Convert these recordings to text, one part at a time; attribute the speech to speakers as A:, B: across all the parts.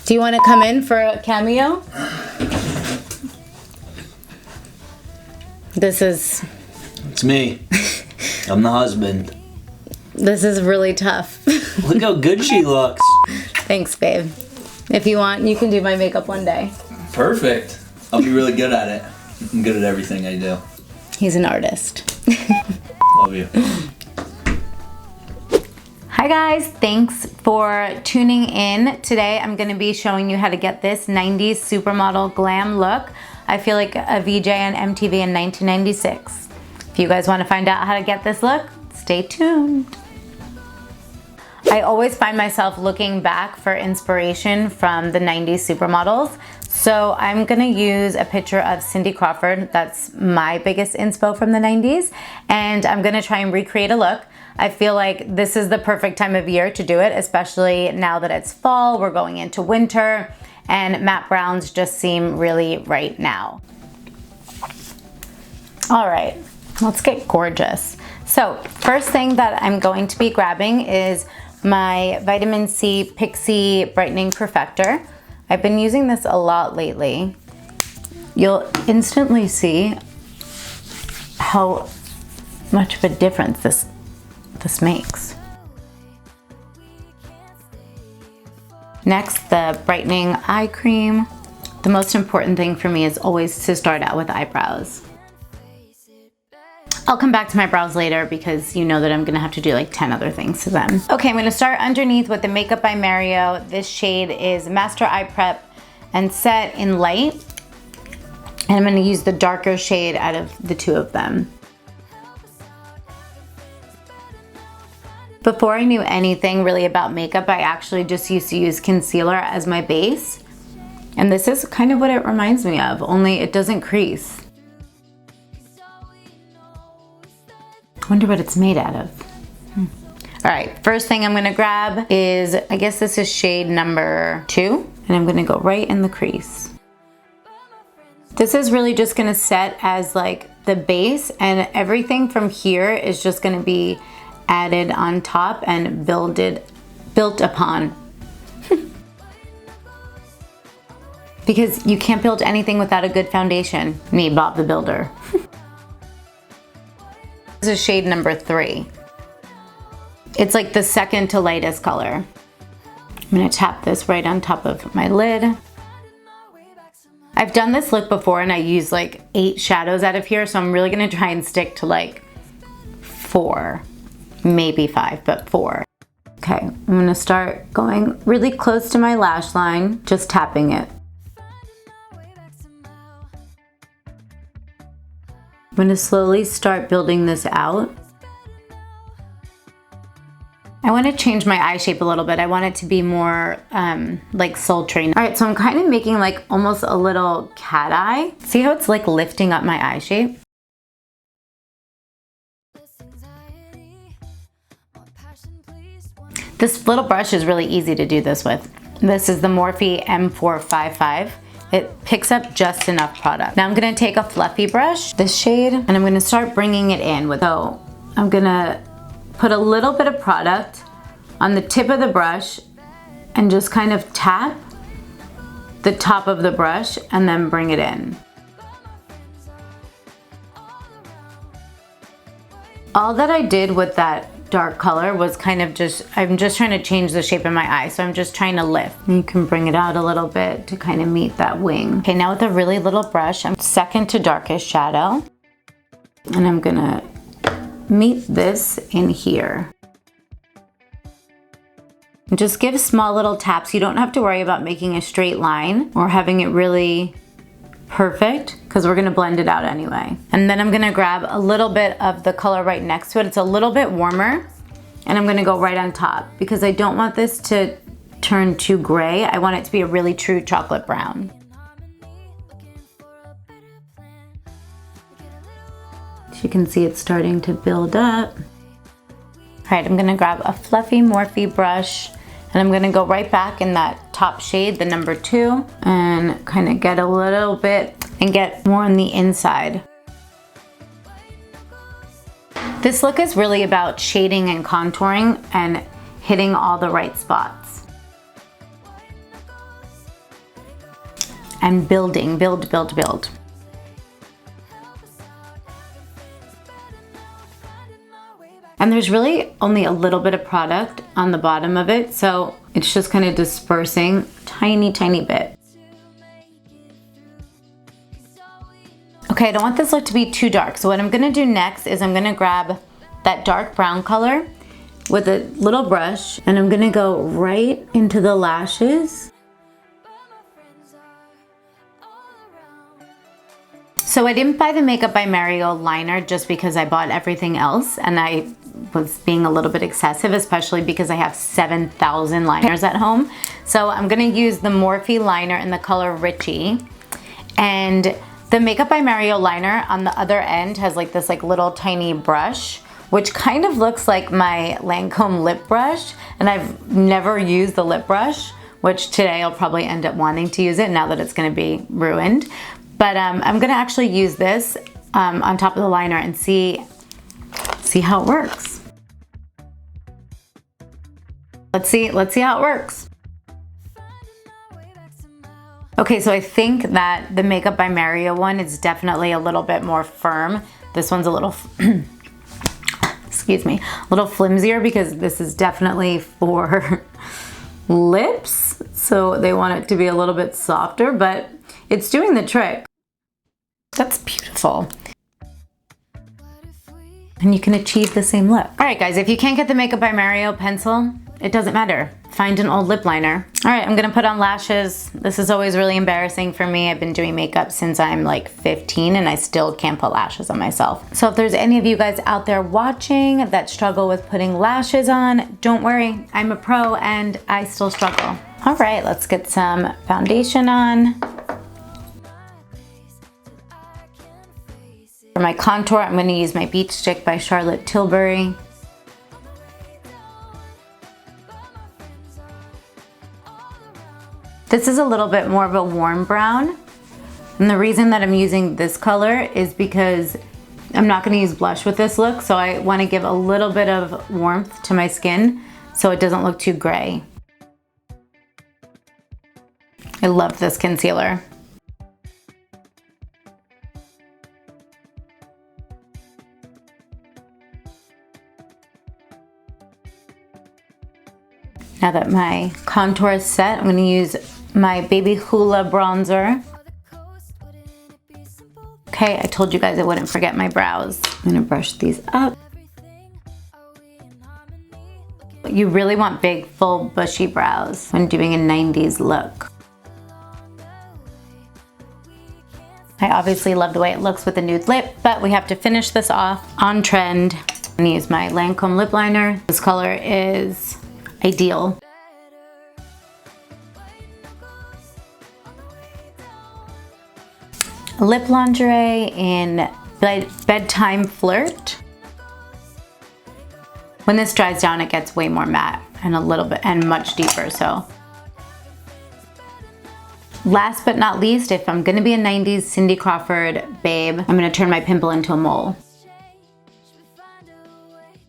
A: Do you want to come in for a cameo?
B: It's me. I'm the husband.
A: This is really tough.
B: Look how good she looks.
A: Thanks, babe. If you want, you can do my makeup one day.
B: Perfect. I'll be really good at it. I'm good at everything I do.
A: He's an artist.
B: Love you.
A: Hi guys, thanks for tuning in. Today I'm gonna be showing you how to get this 90s supermodel glam look. I feel like a VJ on MTV in 1996. If you guys wanna find out how to get this look, stay tuned. I always find myself looking back for inspiration from the 90s supermodels. So I'm gonna use a picture of Cindy Crawford. That's my biggest inspo from the 90s. And I'm gonna try and recreate a look. I feel like this is the perfect time of year to do it, especially now that it's fall, we're going into winter, and matte browns just seem really right now. All right, let's get gorgeous. So first thing that I'm going to be grabbing is my Vitamin C Pixi Brightening Perfector. I've been using this a lot lately. You'll instantly see how much of a difference this makes. Next, the brightening eye cream. The most important thing for me is always to start out with eyebrows. I'll come back to my brows later because you know that I'm gonna have to do like 10 other things to them. Okay, I'm gonna start underneath with the Makeup by Mario. This shade is Master Eye Prep and Set in Light. And I'm gonna use the darker shade out of the two of them. Before I knew anything really about makeup, I actually just used to use concealer as my base. And this is kind of what it reminds me of, only it doesn't crease. I wonder what it's made out of. All right, first thing I'm gonna grab is, I guess this is shade number 2, and I'm gonna go right in the crease. This is really just gonna set as like the base, and everything from here is just gonna be added on top and built upon. Because you can't build anything without a good foundation. Me, Bob the Builder. This is shade number 3. It's like the second to lightest color. I'm gonna tap this right on top of my lid. I've done this look before and I used like 8 shadows out of here, so I'm really gonna try and stick to like 4. Maybe 5, but 4. Okay, I'm gonna start going really close to my lash line, just tapping it. I'm gonna slowly start building this out. I wanna change my eye shape a little bit. I want it to be more like sultry. All right, so I'm kind of making like almost a little cat eye. See how it's like lifting up my eye shape? This little brush is really easy to do this with. This is the Morphe M455. It picks up just enough product. Now I'm gonna take a fluffy brush, this shade, and I'm gonna start bringing it in with, so I'm gonna put a little bit of product on the tip of the brush and just kind of tap the top of the brush and then bring it in. All that I did with that dark color was kind of just, I'm just trying to change the shape of my eye, so I'm just trying to lift. You can bring it out a little bit to kind of meet that wing. Okay, now with a really little brush, I'm second to darkest shadow, and I'm gonna meet this in here. And just give small little taps. You don't have to worry about making a straight line or having it really perfect, because we're gonna blend it out anyway. And then I'm gonna grab a little bit of the color right next to it. It's a little bit warmer, and I'm gonna go right on top because I don't want this to turn too gray. I want it to be a really true chocolate brown. As you can see, it's starting to build up. All right, I'm gonna grab a fluffy Morphe brush, and I'm gonna go right back in that top shade, the number 2, and kind of get a little bit and get more on the inside. This look is really about shading and contouring and hitting all the right spots. and building, build. And there's really only a little bit of product on the bottom of it, so it's just kind of dispersing tiny bit. Okay, I don't want this look to be too dark, so what I'm gonna do next is I'm gonna grab that dark brown color with a little brush, and I'm gonna go right into the lashes. So I didn't buy the Makeup by Mario liner just because I bought everything else, and I was being a little bit excessive, especially because I have 7,000 liners at home. So I'm gonna use the Morphe liner in the color Richie, and the Makeup by Mario liner on the other end has like this little tiny brush, which kind of looks like my Lancôme lip brush, and I've never used the lip brush, which today I'll probably end up wanting to use it now that it's gonna be ruined. But I'm gonna actually use this on top of the liner and see how it works. Let's see how it works. Okay, so I think that the Makeup by Mario one is definitely a little bit more firm. This one's a little, excuse me, a little flimsier because this is definitely for lips. So they want it to be a little bit softer, but it's doing the trick. That's beautiful. And you can achieve the same look. All right, guys, if you can't get the Makeup by Mario pencil, it doesn't matter. Find an old lip liner. All right, I'm gonna put on lashes. This is always really embarrassing for me. I've been doing makeup since I'm like 15 and I still can't put lashes on myself. So if there's any of you guys out there watching that struggle with putting lashes on, don't worry, I'm a pro and I still struggle. All right, let's get some foundation on. For my contour, I'm gonna use my Beach Stick by Charlotte Tilbury. This is a little bit more of a warm brown. And the reason that I'm using this color is because I'm not gonna use blush with this look, so I wanna give a little bit of warmth to my skin so it doesn't look too gray. I love this concealer. Now that my contour is set, I'm gonna use my Baby Hoola bronzer. Okay, I told you guys I wouldn't forget my brows. I'm gonna brush these up. You really want big, full, bushy brows when doing a 90s look. I obviously love the way it looks with the nude lip, but we have to finish this off on trend. I'm gonna use my Lancôme lip liner. This color is Ideal. Lip lingerie in Bedtime Flirt. When this dries down, it gets way more matte and a little bit and much deeper, so. Last but not least, if I'm gonna be a 90s Cindy Crawford babe, I'm gonna turn my pimple into a mole.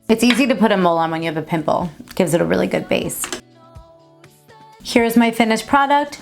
A: It's easy to put a mole on when you have a pimple. It gives it a really good base. Here's my finished product.